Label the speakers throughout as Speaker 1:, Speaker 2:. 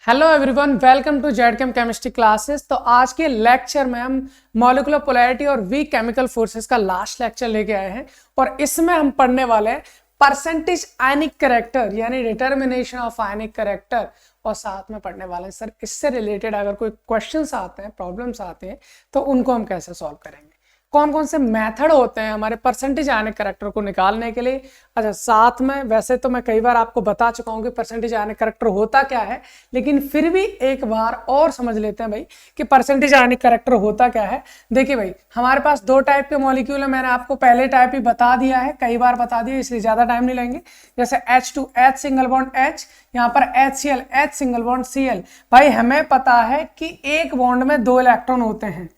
Speaker 1: Hello everyone, welcome to ZChem chemistry classes. तो आज के लेक्चर में हम मॉलिक्यूलर पोलैरिटी और वीक केमिकल फोर्सेस का लास्ट लेक्चर लेके आए हैं और इसमें हम पढ़ने वाले हैं परसेंटेज आयनिक कैरेक्टर यानी डिटर्मिनेशन ऑफ आयनिक कैरेक्टर। और साथ में पढ़ने वाले हैं सर इससे रिलेटेड अगर कोई क्वेश्चंस आते हैं, प्रॉब्लम्स आते हैं तो उनको हम कैसे सॉल्व करेंगे, कौन कौन से मेथड होते हैं हमारे परसेंटेज आयनिक कैरेक्टर को निकालने के लिए। अच्छा, साथ में वैसे तो मैं कई बार आपको बता चुका हूं कि परसेंटेज आयनिक कैरेक्टर होता क्या है, लेकिन फिर भी एक बार और समझ लेते हैं भाई कि परसेंटेज आयनिक कैरेक्टर होता क्या है। देखिए भाई, हमारे पास दो टाइप के मॉलिक्यूल है। मैंने आपको पहले टाइप ही बता दिया है, कई बार बता दिया, इसलिए ज्यादा टाइम नहीं लेंगे। जैसे H2H सिंगल बॉन्ड H, यहाँ पर HCl H single bond Cl। भाई हमें पता है कि एक बॉन्ड में दो इलेक्ट्रॉन होते हैं।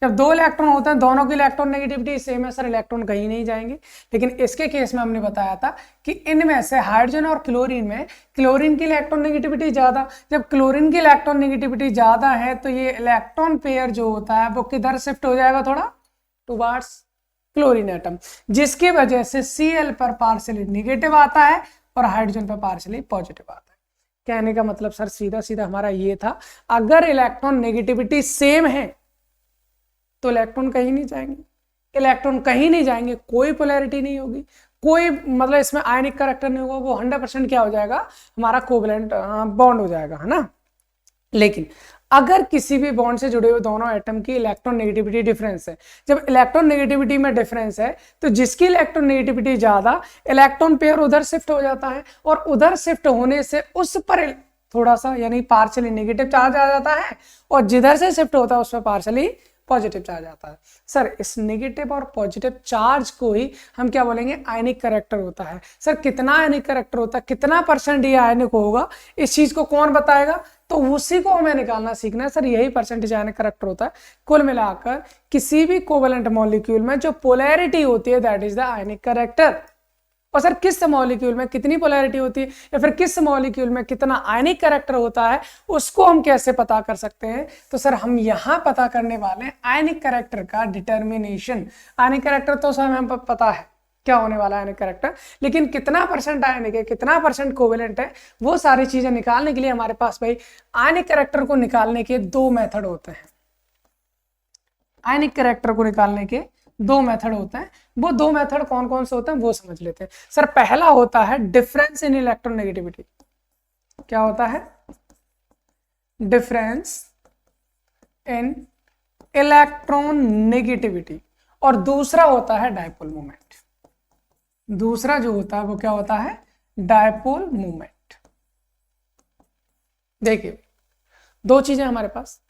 Speaker 1: जब दो इलेक्ट्रॉन होते हैं, दोनों की इलेक्ट्रॉन नेगेटिविटी सेम है सर, इलेक्ट्रॉन कहीं नहीं जाएंगे। लेकिन इसके केस में हमने बताया था कि इनमें से हाइड्रोजन और क्लोरीन में क्लोरीन की इलेक्ट्रॉन नेगेटिविटी ज्यादा। जब क्लोरीन की इलेक्ट्रॉन नेगेटिविटी ज्यादा है तो ये इलेक्ट्रॉन पेयर जो होता है वो किधर शिफ्ट हो जाएगा, थोड़ा टुवार्ड्स क्लोरीन एटम, जिसकी वजह से Cl पर पार्शियली नेगेटिव आता है और हाइड्रोजन पर पार्शियली पॉजिटिव आता है। कहने का मतलब सर सीधा सीधा हमारा ये था, अगर इलेक्ट्रॉन नेगेटिविटी सेम है तो इलेक्ट्रॉन कहीं नहीं जाएंगे। इलेक्ट्रॉन कहीं नहीं जाएंगे, कोई पोलैरिटी नहीं होगी, कोई मतलब इसमें आयनिक कैरेक्टर नहीं होगा, वो 100% क्या हो जाएगा, हमारा कोवलेंट बॉन्ड हो जाएगा, है ना। लेकिन अगर किसी भी बॉन्ड से जुड़े हुए दोनों एटम की इलेक्ट्रॉन नेगेटिविटी डिफरेंस है, जब इलेक्ट्रॉन नेगेटिविटी में डिफरेंस है तो जिसकी इलेक्ट्रॉन नेगेटिविटी ज्यादा, इलेक्ट्रॉन पेयर उधर शिफ्ट हो जाता है और उधर शिफ्ट होने से उस पर थोड़ा सा यानी पार्शियली नेगेटिव चार्ज आ जाता है और जिधर से शिफ्ट होता है उस पर पार्शियली पॉजिटिव चार्ज आता है। सर इस नेगेटिव और पॉजिटिव चार्ज को ही हम क्या बोलेंगे, आयनिक कैरेक्टर होता है। सर कितना आयनिक कैरेक्टर होता है, कितना परसेंट ये आयनिक होगा, इस चीज को कौन बताएगा, तो उसी को हमें निकालना सीखना है। सर यही परसेंटेज आयनिक कैरेक्टर होता है। कुल मिलाकर किसी भी कोवेलेंट मॉलिक्यूल में जो पोलैरिटी होती है that is the ionic character. और सर किस मॉलिक्यूल में कितनी पोलैरिटी होती है या फिर किस मॉलिक्यूल में कितना आयनिक कैरेक्टर होता है, उसको हम कैसे पता कर सकते हैं। तो सर हम यहां पता करने वाले हैं आयनिक कैरेक्टर का डिटर्मिनेशन। आयनिक कैरेक्टर तो सर हमें पता है क्या होने वाला है आयनिक कैरेक्टर, लेकिन कितना परसेंट आयनिक है, कितना परसेंट कोवेलेंट है, वो सारी चीजें निकालने के लिए हमारे पास भाई आयनिक कैरेक्टर को निकालने के दो मेथड होते हैं। आयनिक कैरेक्टर को निकालने के दो मेथड होते हैं। वो दो मेथड कौन कौन से होते हैं वो समझ लेते हैं। सर पहला होता है डिफरेंस इन इलेक्ट्रॉन नेगेटिविटी। क्या होता है, डिफरेंस इन इलेक्ट्रॉन नेगेटिविटी। और दूसरा होता है डायपोल मोमेंट। दूसरा जो होता है वो क्या होता है, डायपोल मोमेंट। देखिए दो चीजें हमारे पास,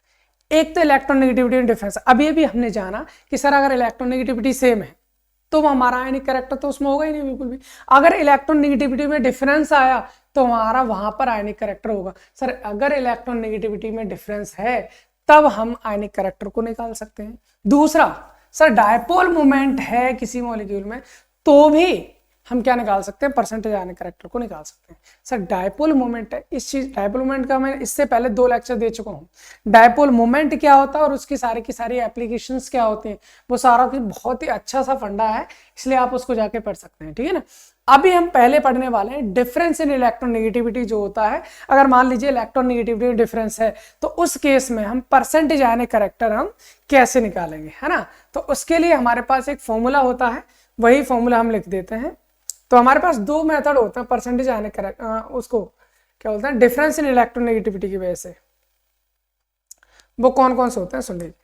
Speaker 1: एक तो इलेक्ट्रॉन नेगेटिविटी डिफरेंस। अभी भी हमने जाना कि सर अगर इलेक्ट्रॉन नेगेटिविटी सेम है तो हमारा आयनिक कैरेक्टर तो उसमें होगा ही नहीं बिल्कुल भी। अगर इलेक्ट्रॉन नेगेटिविटी में डिफरेंस आया तो हमारा वहां पर आयनिक कैरेक्टर होगा। सर अगर इलेक्ट्रॉन नेगेटिविटी में डिफरेंस है तब हम आयनिक कैरेक्टर को निकाल सकते हैं। दूसरा सर डायपोल मोमेंट है किसी मॉलिक्यूल में तो भी हम क्या निकाल सकते हैं, परसेंटेज आयनिक कैरेक्टर को निकाल सकते हैं। सर डायपोल मोमेंट है, इस चीज डायपोल मोमेंट का मैं इससे पहले दो लेक्चर दे चुका हूं। डायपोल मोमेंट क्या होता है और उसकी सारी की सारी एप्लीकेशंस क्या होती हैं, वो सारा की बहुत ही अच्छा सा फंडा है, इसलिए आप उसको जाके पढ़ सकते हैं, ठीक है ना। अभी हम पहले पढ़ने वाले हैं डिफरेंस इन इलेक्ट्रॉन नेगेटिविटी जो होता है। अगर मान लीजिए इलेक्ट्रॉन नेगेटिविटी डिफरेंस है तो उस केस में हम परसेंटेज आयनिक कैरेक्टर हम कैसे निकालेंगे, है ना। तो उसके लिए हमारे पास एक फॉर्मूला होता है, वही फॉर्मूला हम लिख देते हैं। तो हमारे पास दो मेथड होते हैं परसेंटेज आयनिक कैरेक्टर, उसको क्या बोलते हैं, डिफरेंस इन इलेक्ट्रॉन नेगेटिविटी की वजह से। वो कौन कौन से होते हैं सुन लीजिए।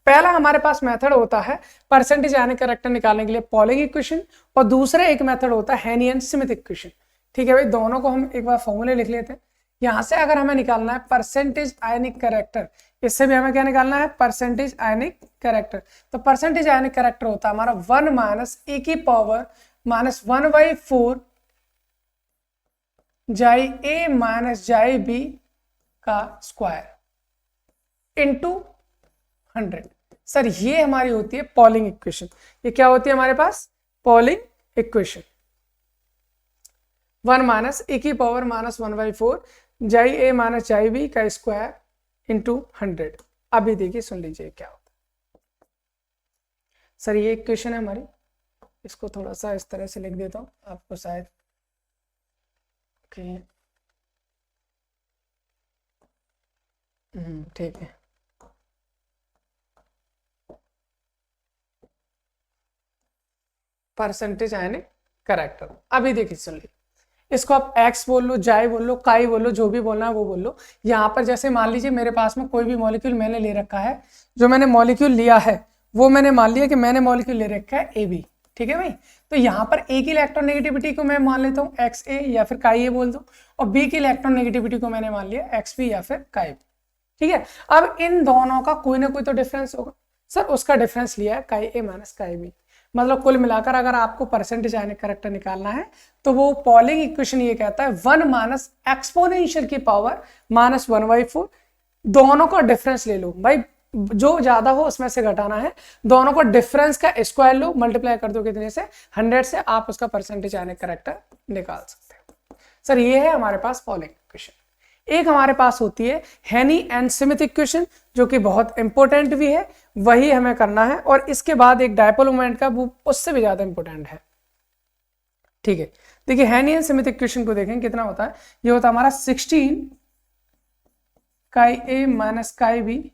Speaker 1: पहला हमारे पास मेथड होता है परसेंटेज आयनिक कैरेक्टर निकालने के लिए पॉलिंग इक्वेशन, और दूसरा एक मेथड होता है हेनियन स्मिथ इक्वेशन। ठीक है भाई, दोनों को हम एक बार फॉर्मूले लिख लेते हैं। यहां से अगर हमें निकालना है परसेंटेज आयनिक कैरेक्टर, इससे भी हमें क्या निकालना है, परसेंटेज आयनिक कैरेक्टर। तो परसेंटेज आयनिक कैरेक्टर होता है हमारा 1 माइनस ए की पावर माइनस 1/4 जाई ए माइनस जाई बी का स्क्वायर इंटू 100। सर ये हमारी होती है पॉलिंग इक्वेशन। ये क्या होती है हमारे पास, पॉलिंग इक्वेशन। 1 माइनस ए की पावर माइनस 1/4 जाई ए माइनस जाई बी का स्क्वायर इंटू 100। अभी देखिए सुन लीजिए क्या होता है। सर ये इक्वेशन है हमारी, इसको थोड़ा सा इस तरह से लिख देता हूं आपको शायद ओके। ठीक है। परसेंटेज आयनिक करेक्टर, अभी देखिए सुन लीजिए, इसको आप एक्स बोल लो, जाई बोल लो, काई बोल लो, जो भी बोलना है वो बोल लो। यहाँ पर जैसे मान लीजिए मेरे पास में कोई भी मॉलिक्यूल मैंने ले रखा है, जो मैंने मॉलिक्यूल लिया है वो मैंने मान लिया कि मैंने मॉलिक्यूल ले रखा है ए बी, ठीक है भाई। तो यहाँ पर ए की इलेक्ट्रोनेगेटिविटी को मैं मान लेता हूँ एक्स ए या फिर काई ए बोल दो, और बी की इलेक्ट्रोनेगेटिविटी को मैंने मान लिया एक्स बी या फिर काई बी, ठीक है। अब इन दोनों का कोई ना कोई तो डिफरेंस होगा, सर उसका डिफरेंस लिया है काई ए माइनस काई बी। मतलब कुल मिलाकर अगर आपको परसेंटेज आयनिक करेक्टर निकालना है तो वो पॉलिंग इक्वेशन ये कहता है 1 माइनस एक्सपोनेंशियल की पावर -1/4, दोनों का डिफरेंस ले लो भाई, जो ज्यादा हो उसमें से घटाना है, दोनों को डिफरेंस का स्क्वायर लो, मल्टीप्लाई कर दो कितने से 100 से, आप उसका परसेंटेज आयनिक करेक्टर निकाल सकते हो। सर ये है हमारे पास पॉलिंग इक्वेशन। एक हमारे पास होती है हेनी एंड स्मिथ इक्वेशन, जो कि बहुत इंपॉर्टेंट भी है, वही हमें करना है। और इसके बाद एक डायपोल मोमेंट का, वो उससे भी ज्यादा इंपॉर्टेंट है, ठीक है। देखिए हेनी एंड स्मिथ इक्वेशन को देखें कितना होता है, ये होता है हमारा 16 काई ए माइनस काई बी,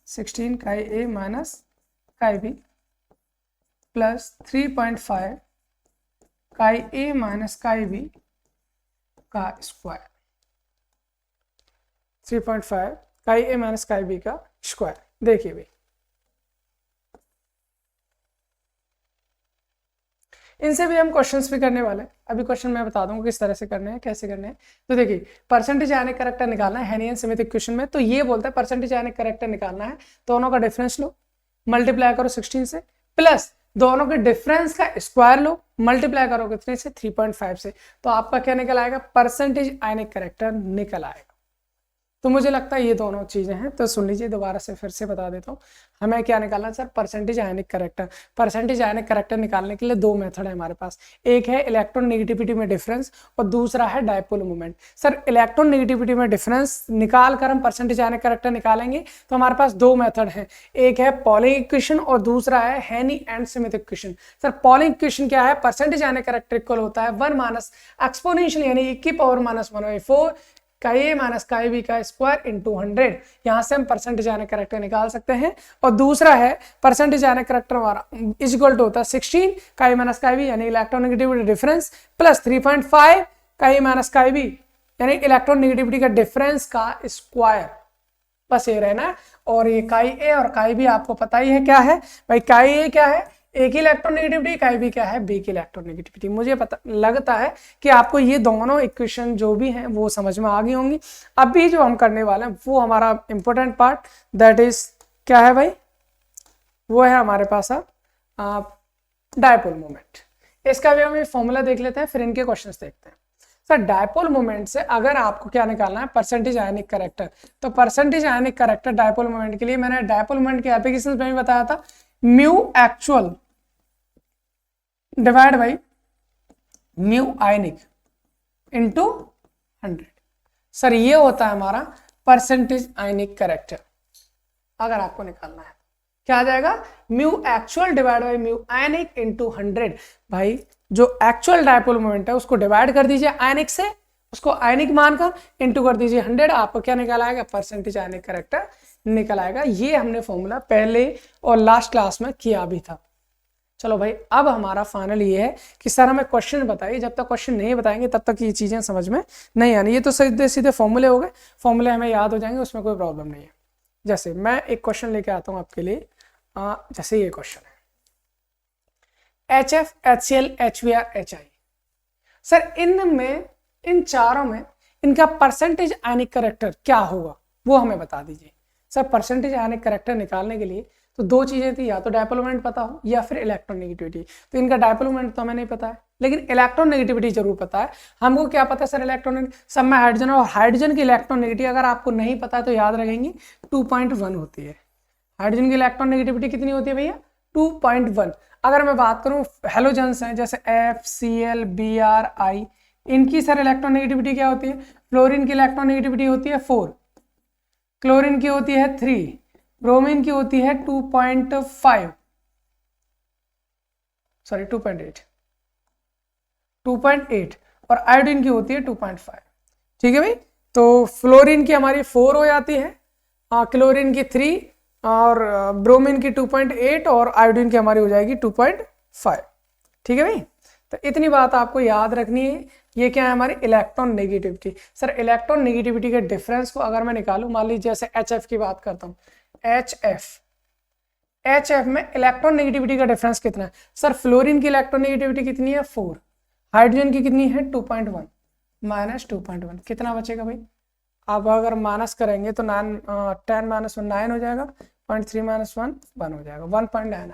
Speaker 1: 16 काई ए माइनस काई बी प्लस 3.5 काई ए माइनस काई बी का स्क्वायर, 3.5 काई ए माइनस काई बी का स्क्वायर। देखिए भाई इनसे भी हम क्वेश्चंस भी करने वाले हैं, अभी क्वेश्चन मैं बता दूंगा किस तरह से करने हैं, कैसे करने हैं। तो देखिए परसेंटेज आयनिक करेक्टर निकालना है हेनी एंड स्मिथ इक्वेशन में, तो ये बोलता है परसेंटेज आयनिक करेक्टर निकालना है, दोनों का डिफरेंस लो, मल्टीप्लाई करो 16 से, प्लस दोनों के डिफरेंस का स्क्वायर लो, मल्टीप्लाई करो कितने से 3.5 से, तो आपका क्या निकल आएगा, परसेंटेज आयनिक करेक्टर निकल आएगा। तो मुझे लगता है ये दोनों चीजें हैं। तो सुन लीजिए दोबारा से फिर से बता देता हूँ, हमें क्या निकालना है सर, परसेंटेज आयनिक करेक्टर। परसेंटेज आयनिक करेक्टर निकालने के लिए दो मेथड है हमारे पास, एक है इलेक्ट्रॉन नेगेटिविटी में डिफरेंस और दूसरा है dipole moment. Sir electron negativity में डिफरेंस निकाल कर हम परसेंटेज आयनिक करेक्टर निकालेंगे, तो हमारे पास दो मेथड है, एक है पॉलिंग इक्वेशन और दूसरा है हेनी and Smith equation. Sir polling equation क्या है, परसेंटेज आयनिक करेक्टर इक्वल होता है 1 माइनस एक्सपोनेंशियल यानी e की पावर -1/4 काई ए माइनस काई बी का स्क्वायर इंटू 100, यहां से हम परसेंटेज आयनिक करेक्टर निकाल सकते हैं। और दूसरा है परसेंटेज आयनिक करेक्टर हमारा इज इक्वल टू होता है 16 काई माइनस काई बी यानी इलेक्ट्रोनेगेटिविटी डिफरेंस प्लस 3.5 काई माइनस काई बी यानी इलेक्ट्रोनेगेटिविटी का डिफरेंस का स्क्वायर, बस ये रहना है। और ये काई ए और काई बी आपको पता ही है क्या है भाई, काई ए क्या है, ए की इलेक्ट्रोनेगेटिविटी, काई बी क्या है, बी की इलेक्ट्रोनेगेटिविटी। मुझे पता लगता है कि आपको ये दोनों इक्वेशन जो भी हैं वो समझ में आ गई होंगी। अभी जो हम करने वाले हैं वो हमारा इंपॉर्टेंट पार्ट, दैट इज क्या है भाई, वो है हमारे पास डायपोल मोमेंट। इसका भी हम फॉर्मूला देख लेते हैं, फिर इनके क्वेश्चन देखते हैं। सर डायपोल मोमेंट से अगर आपको क्या निकालना है, परसेंटेज आयनिक करेक्टर, तो परसेंटेज आयनिक करेक्टर डायपोल मोमेंट के लिए मैंने डायपोल मोमेंट के एप्लीकेशन में भी बताया था, mu actual divide by mu ionic into 100। Sir ये होता है हमारा परसेंटेज आयनिक करेक्टर। अगर आपको निकालना है क्या आ जाएगा, mu actual divide by mu ionic into 100। भाई जो एक्चुअल डायपोल मोमेंट है उसको डिवाइड कर दीजिए आयनिक से, उसको आयनिक मानकर इंटू कर दीजिए 100, आपको क्या निकल आएगा, परसेंटेज आयनिक करेक्टर निकल आएगा। ये हमने फॉर्मूला पहले और लास्ट क्लास में किया भी था। चलो भाई अब हमारा फाइनल ये है कि सर हमें क्वेश्चन बताइए, जब तक क्वेश्चन नहीं बताएंगे तब तक ये चीजें समझ में नहीं आनी। ये तो सीधे सीधे फॉर्मूले हो गए, फॉर्मूले हमें याद हो जाएंगे, उसमें कोई प्रॉब्लम नहीं है। जैसे मैं एक क्वेश्चन लेके आता हूं आपके लिए, जैसे ये क्वेश्चन है HF HCl HBr HI। Sir इनमें इन चारों में इनका परसेंटेज आयनिक करेक्टर क्या होगा वो हमें बता दीजिए। सर परसेंटेज आयनिक करेक्टर निकालने के लिए तो दो चीजें थी, या तो डायपोल मोमेंट पता हो या फिर इलेक्ट्रॉन नेगेटिविटी। तो इनका डायपोल मोमेंट तो हमें नहीं पता है, लेकिन इलेक्ट्रॉन नेगेटिविटी जरूर पता है। हमको क्या पता है सर, इलेक्ट्रॉन सब में हाइड्रोजन, और हाइड्रोजन की इलेक्ट्रॉन नेगेटिविटी अगर आपको नहीं पता है तो याद रखेंगे 2.1 होती है। हाइड्रोजन की इलेक्ट्रॉन नेगेटिविटी कितनी होती है भैया, 2.1। अगर मैं बात करूं हेलोजन्स हैं जैसे FCl BrI, इनकी सर इलेक्ट्रॉन नेगेटिविटी क्या होती है, फ्लोरीन की इलेक्ट्रॉन नेगेटिविटी होती है 4, क्लोरीन की होती है 3, ब्रोमीन की होती है 2.5, सॉरी 2.8 और आयोडीन की होती है 2.5। ठीक है भाई, तो फ्लोरीन की हमारी 4 हो जाती है, क्लोरीन की 3 और ब्रोमीन की 2.8 और आयोडीन की हमारी हो जाएगी 2.5। ठीक है भाई, तो इतनी बात आपको याद रखनी है। ये क्या है हमारी electron negativity. Sir electron negativity के डिफरेंस को अगर मैं निकालूं, मान लीजिए जैसे HF की बात करता हूं, HF में इलेक्ट्रॉन नेगेटिविटी का डिफरेंस कितना है? सर फ्लोरीन की इलेक्ट्रॉन नेगेटिविटी कितनी है 4, हाइड्रोजन की कितनी है 2.1 माइनस 2.1, कितना बचेगा भाई? अब अगर माइनस करेंगे तो 10 माइनस 1 9 हो जाएगा, 0.3 माइनस 1 1 हो जाएगा, 1.9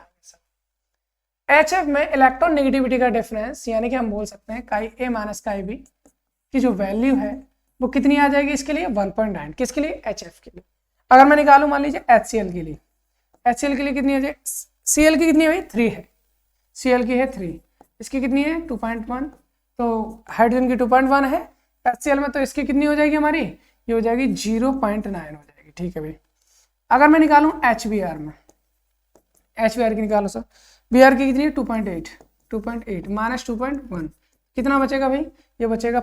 Speaker 1: HF में इलेक्ट्रॉन नेगेटिविटी का डिफरेंस यानी कि हम बोल सकते हैं काई ए माइनस काई बी की जो वैल्यू है वो कितनी आ जाएगी इसके लिए 1.9। किसके लिए? HF के लिए। अगर मैं निकालूं मान लीजिए HCl के लिए, HCl के लिए कितनी आ जाए? Cl की कितनी है भाई? 3 है, Cl की है 3, इसकी कितनी है 2.1, तो हाइड्रोजन की 2.1 है, HCl में तो इसकी कितनी हो जाएगी हमारी? ये हो जाएगी 0.9 हो जाएगी। ठीक है भाई। अगर मैं निकालूं HBr में, HBr की निकालो सर, Br की कितनी है 2.8 माइनस 2.1, कितना बचेगा भाई? ये बचेगा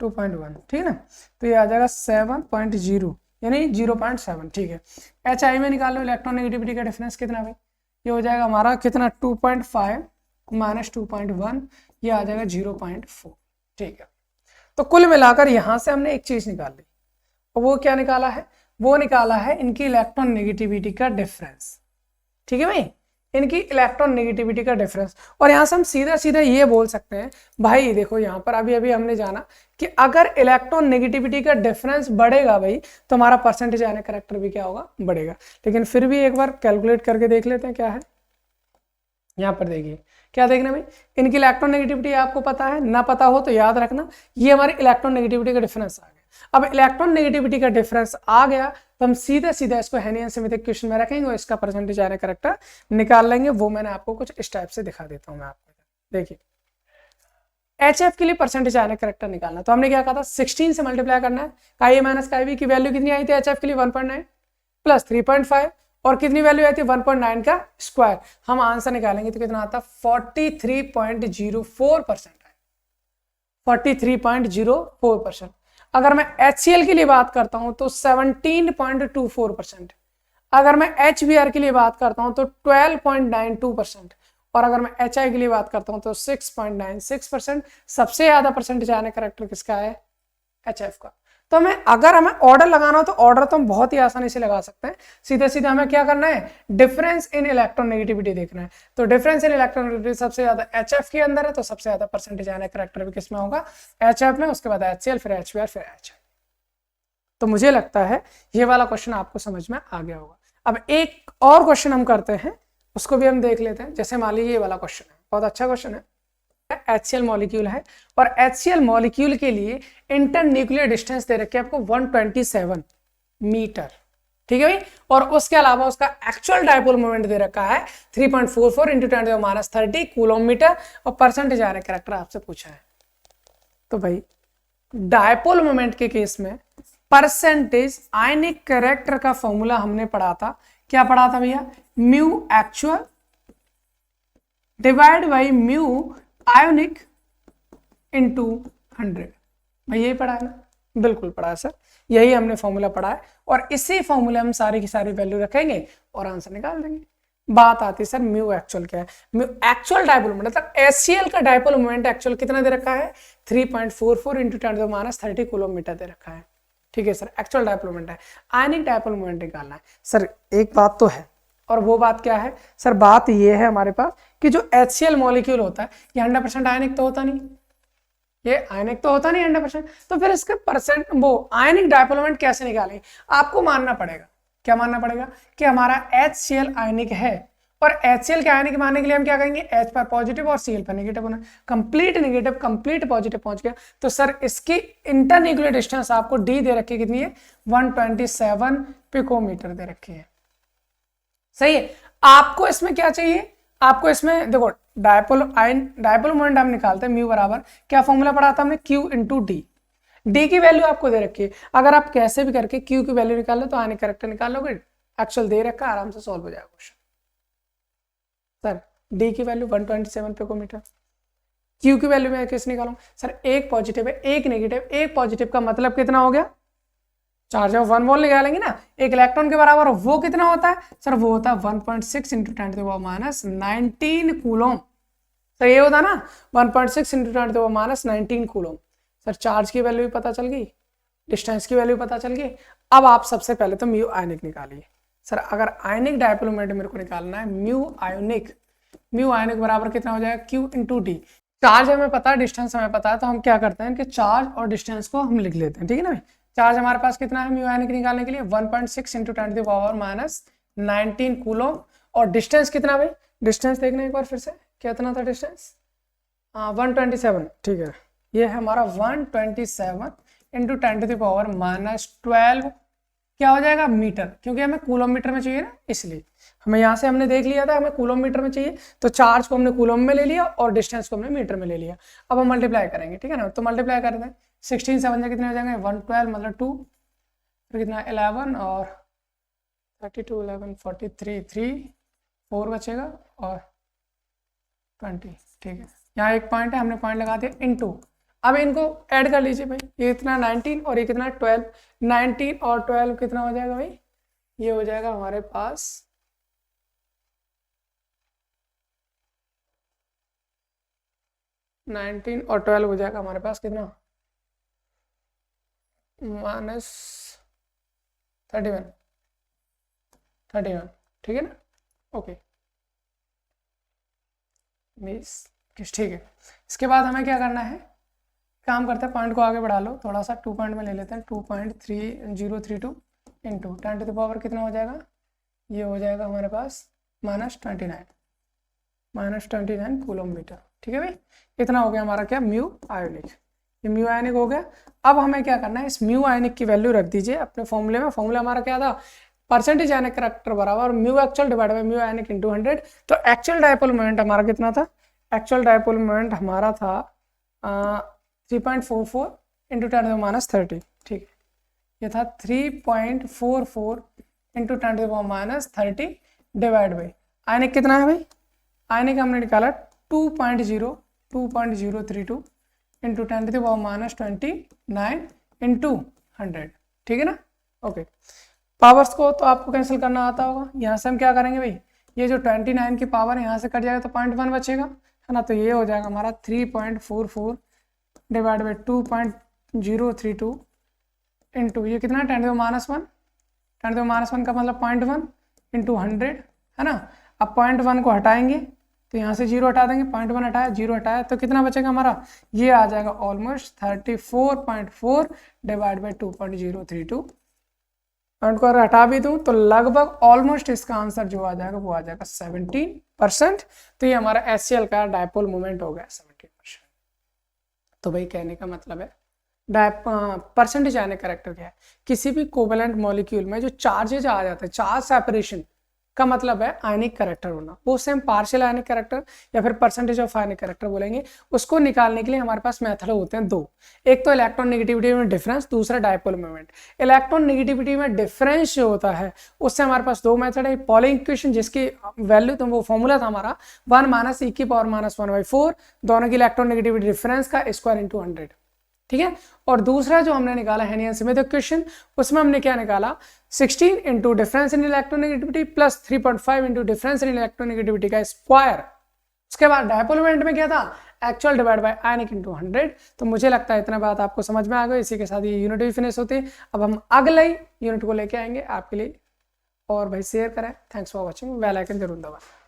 Speaker 1: 2.1, ठीक है ना, तो ये आ जाएगा 7.0 यानी 0.7। ठीक है। HI में निकाल लो इलेक्ट्रॉन नेगेटिविटी का डिफरेंस कितना भाई? ये हो जाएगा हमारा कितना 2.5 माइनस 2.1, ये आ जाएगा 0.4। ठीक है, तो कुल मिलाकर यहां से हमने एक चीज निकाल ली, और वो क्या निकाला है? वो निकाला है इनकी इलेक्ट्रॉन नेगेटिविटी का डिफरेंस। ठीक है भाई, इनकी इलेक्ट्रॉन नेगेटिविटी का डिफरेंस। और यहां से हम सीधा सीधा ये बोल सकते हैं भाई, देखो यहां पर अभी अभी हमने जाना कि अगर इलेक्ट्रॉन नेगेटिविटी का डिफरेंस बढ़ेगा भाई तो हमारा परसेंटेज आने करेक्टर भी क्या होगा? बढ़ेगा। लेकिन फिर भी एक बार कैलकुलेट करके देख लेते हैं क्या है। यहां पर देखिए क्या देखना भाई, इनकी इलेक्ट्रॉन नेगेटिविटी आपको पता है, ना पता हो तो याद रखना, ये हमारी इलेक्ट्रॉन नेगेटिविटी का डिफरेंस आ गया। अब इलेक्ट्रॉन नेगेटिविटी का डिफरेंस आ गया तो हम सीधा सीधा इसको हेनियन सिमेट्रिक क्वेश्चन में रखेंगे और इसका परसेंटेज आने करेक्टर निकाल लेंगे। वो मैंने आपको कुछ इस टाइप से दिखा देता हूं मैं आपको। देखिए HF के लिए परसेंटेज आने करेक्टर निकालना, तो हमने क्या कहा था 16 से मल्टीप्लाई करना है। काई ए माइनस काई बी की वैल्यू कितनी आई थी HF के लिए 1.9 प्लस 3.5 और कितनी वैल्यू आई थी 1.9 का स्क्वायर। हम आंसर निकालेंगे तो कितना आता 43.04% है, 43.04%। अगर मैं HCl के लिए बात करता हूं तो 17.24%, अगर मैं HBr के लिए बात करता हूं तो 12.92% और अगर मैं HI के लिए बात करता हूं तो 6.96%। सबसे ज्यादा परसेंटेज आने करेक्टर किसका है? HF का। तो अगर हमें ऑर्डर लगाना हो तो ऑर्डर तो हम बहुत ही आसानी से लगा सकते हैं। सीधे सीधे हमें क्या करना है? डिफरेंस इन इलेक्ट्रॉन नेगेटिविटी देखना है। तो डिफरेंस इन इलेक्ट्रॉन नेगेटिविटी सबसे ज्यादा HF के अंदर है, तो सबसे ज्यादा परसेंटेज आने करेक्टर भी किसमें होगा? HF में, उसके बाद HCl, फिर HBr, फिर HI। तो मुझे लगता है ये वाला क्वेश्चन आपको समझ में आ गया होगा। अब एक और क्वेश्चन हम करते हैं, उसको भी हम देख लेते हैं। जैसे मान लीजिए ये वाला क्वेश्चन है, बहुत अच्छा क्वेश्चन है। HCl मॉलिक्यूल है और HCl मॉलिक्यूल के लिए इंटरन्यूक्लियर डिस्टेंस दे रखी है आपको 127 मीटर। ठीक है भाई, और उसके अलावा उसका एक्चुअल डायपोल मोमेंट दे रखा है 3.44 इंटू 10⁻30 कूलोमीटर और परसेंटेज आ रहा है करेक्टर आपसे पूछा है। तो भाई डायपोल मोमेंट के केस में परसेंटेज आयनिक करेक्टर का फॉर्मूला हमने पढ़ा था। क्या पढ़ा था भैया? Mu actual divide by mu ionic into 100। भाई यही पढ़ा है ना? बिल्कुल पढ़ा है सर, यही हमने फॉर्मूला पढ़ा है और इसी फॉर्मूले हम सारी की सारी वैल्यू रखेंगे और आंसर निकाल देंगे। बात आती है सर म्यू एक्चुअल क्या है? म्यू एक्चुअल डायपोल मोमेंट, मतलब HCl का डायपोल मोमेंट एक्चुअल कितना दे रखा है? 3.44 इंटू 10⁻30 किलोमीटर दे रखा है। ठीक है सर, एक्चुअल डायपोल मोमेंट है। आयनिक डायपोल मोमेंट निकालना है। सर एक बात तो है, और वो बात क्या है? सर बात ये है हमारे पास कि जो HCl मॉलिक्यूल होता है ये 100% आयनिक तो होता नहीं, ये आयनिक तो होता नहीं 100%। तो फिर इसके परसेंट वो आयनिक डायपोल मोमेंट कैसे निकालेंगे? आपको मानना पड़ेगा, क्या मानना पड़ेगा? कि हमारा HCl आयनिक है और HCl के आयनिक मानने के लिए हम क्या करेंगे? H पर पॉजिटिव और Cl पर नेगेटिव होना। कंप्लीट नेगेटिव कंप्लीट पॉजिटिव पहुंच गया तो सर इसकी इंटरन्यूक्लियर डिस्टेंस आपको D दे रखी है, कितनी है? 127 पिकोमीटर दे रखी है। सही है। आपको इसमें क्या चाहिए? आपको इसमें देखो डायपोल मोमेंट हम निकालते हैं म्यू बराबर क्या फॉर्मूला पढ़ा था हमने? Q into D. डी की वैल्यू आपको दे रखी है, अगर आप कैसे भी करके Q की वैल्यू निकाल लो तो आने करेक्टर निकाल लोगे। एक्चुअल दे रखा, आराम से सॉल्व हो जाएगा क्वेश्चन। सर डी की वैल्यू 127 पिकोमीटर। क्यू की वैल्यू मैं किस निकालूं सर, एक पॉजिटिव है एक नेगेटिव, एक पॉजिटिव का मतलब कितना हो गया चार्ज ऑफ 1 वोल्ट निकालेंगे ना, एक इलेक्ट्रॉन के बराबर, वो कितना होता है सर, वो होता है 1.6 इंटू 10⁻⁻19 कूलोम। सर ये होता है ना 1.6 इंटू 10⁻⁻19 कूलोम। सर चार्ज की वैल्यू भी पता चल गई, डिस्टेंस की वैल्यू पता चल गई। अब आप सबसे पहले तो म्यू आयनिक निकालिए। सर अगर आयनिक डायपोल मोमेंट मेरे को निकालना है, म्यू आयनिक बराबर कितना हो जाएगा, क्यू इंटू डी। चार्ज हमें पता है, डिस्टेंस हमें पता है, तो हम क्या करते हैं कि चार्ज और डिस्टेंस को हम लिख लेते हैं, ठीक है ना भाई। चार्ज हमारे पास कितना है म्यू आयनिक निकालने के लिए 1.6 इंटू 10⁻⁻19 कूलोम, और डिस्टेंस कितना भाई, डिस्टेंस देखना एक बार फिर से, कितना था डिस्टेंस, 127, ठीक है। ये है हमारा 127 इंटू 10⁻⁻12 क्या हो जाएगा मीटर, क्योंकि हमें कूलोम मीटर में चाहिए ना, इसलिए हमें यहाँ से हमने देख लिया था हमें कूलोम मीटर में चाहिए, तो चार्ज को हमने कूलोम में ले लिया और डिस्टेंस को हमने मीटर में ले लिया। अब हम मल्टीप्लाई करेंगे, ठीक है ना, तो मल्टीप्लाई कर दें, 16 7 से कितने हो जाएंगे 112 मतलब 2, फिर कितना 11 और 32 11 43 3 4 बचेगा और 20, ठीक है। यहाँ एक पॉइंट है, हमने पॉइंट लगा दिया इनटू। अब इनको ऐड कर लीजिए भाई, ये इतना 19 और ये कितना 12, 19 और 12 कितना हो जाएगा भाई, ये हो जाएगा हमारे पास 19 और 12 हो जाएगा हमारे पास कितना -31, ठीक है ना, ओके ठीक है। इसके बाद हमें क्या करना है, काम करते हैं पॉइंट को आगे बढ़ा लो थोड़ा सा, 2 पॉइंट में ले लेते हैं, 2.3032 इंटू 10 टू द पावर कितना हो जाएगा, ये हो जाएगा हमारे पास -29 कूलोम मीटर, ठीक है भाई। इतना हो गया हमारा क्या म्यू आयोनिक, ये म्यू आयोनिक हो गया। अब हमें क्या करना है, इस म्यू आयोनिक की वैल्यू रख दीजिए अपने फॉर्मूले में। फॉर्मूला हमारा क्या था, परसेंटेज आयनिक करैक्टर बराबर mu actual divide by mu ionic into 100। तो एक्चुअल डायपोल मोमेंट हमारा कितना था, एक्चुअल डायपोल मोमेंट हमारा था 3.44 इंटू 10⁻30, ठीक है। ये था 3.44 इंटू 10⁻30 डिवाइड बाई आयनिक कितना है भाई, आयनिक हमने निकाला 2.032 इंटू 10⁻29 इंटू 100, ठीक है ना, ओके। पावर्स को तो आपको कैंसिल करना आता होगा, यहाँ से हम क्या करेंगे भाई, ये जो 29 की पावर यहाँ से कट जाएगा तो 0.1 बचेगा, है ना, तो ये हो जाएगा हमारा 3.44 डिवाइड बाई 2.032 इंटू ये कितना 10⁻1, 10⁻1 का मतलब 0.1 इंटू 100, है ना। अब 0.1 को हटाएंगे तो यहाँ से 0 हटा देंगे, 0.1 हटाया 0 हटाया तो कितना बचेगा हमारा, ये आ जाएगा ऑलमोस्ट 34.4 डिवाइड बाई 2.032। पॉइंट को अगर हटा भी दूं तो लगभग ऑलमोस्ट इसका आंसर जो आ जाएगा वो आ जाएगा 17%। तो ये हमारा HCl का डायपोल मोमेंट हो गया 17%। तो भाई कहने का मतलब है परसेंटेज आयनिक कैरेक्टर क्या है, किसी भी कोवेलेंट मॉलिक्यूल में जो चार्जेज आ जाते हैं, चार्ज सेपरेशन का मतलब है आयनिक कैरेक्टर होना, वो सेम पार्शियल आयनिक कैरेक्टर या फिर परसेंटेज ऑफ आयनिक कैरेक्टर बोलेंगे। उसको निकालने के लिए हमारे पास मेथड होते हैं 2, एक तो इलेक्ट्रॉन नेगेटिविटी में डिफरेंस, दूसरा डायपोल मोमेंट। इलेक्ट्रॉन नेगेटिविटी में डिफरेंस जो होता है उससे हमारे पास 2 मेथड है, पॉलिंग इक्वेशन जिसकी वैल्यू तो वो फॉर्मूला था हमारा 1 - e की पावर -1/4, दोनों की इलेक्ट्रॉन नेगेटिविटी डिफरेंस का स्क्वायर इंटू 100, ठीक है। और दूसरा जो हमने निकाला हेनियन-सिमिथ इक्वेशन, उसमें हमने क्या निकाला 16 into difference in electronegativity plus 3.5 into difference in electronegativity का स्क्वायर। उसके बाद डायपोल मोमेंट में क्या था, actual divide by ionic into 100। तो मुझे लगता है इतना बात आपको समझ में आ गई। इसी के साथ ये यूनिट भी फिनिश होती है। अब हम अगले यूनिट को लेके आएंगे आपके लिए, और भाई शेयर करें। Thanks for watching, bell icon जरूर दबाएं।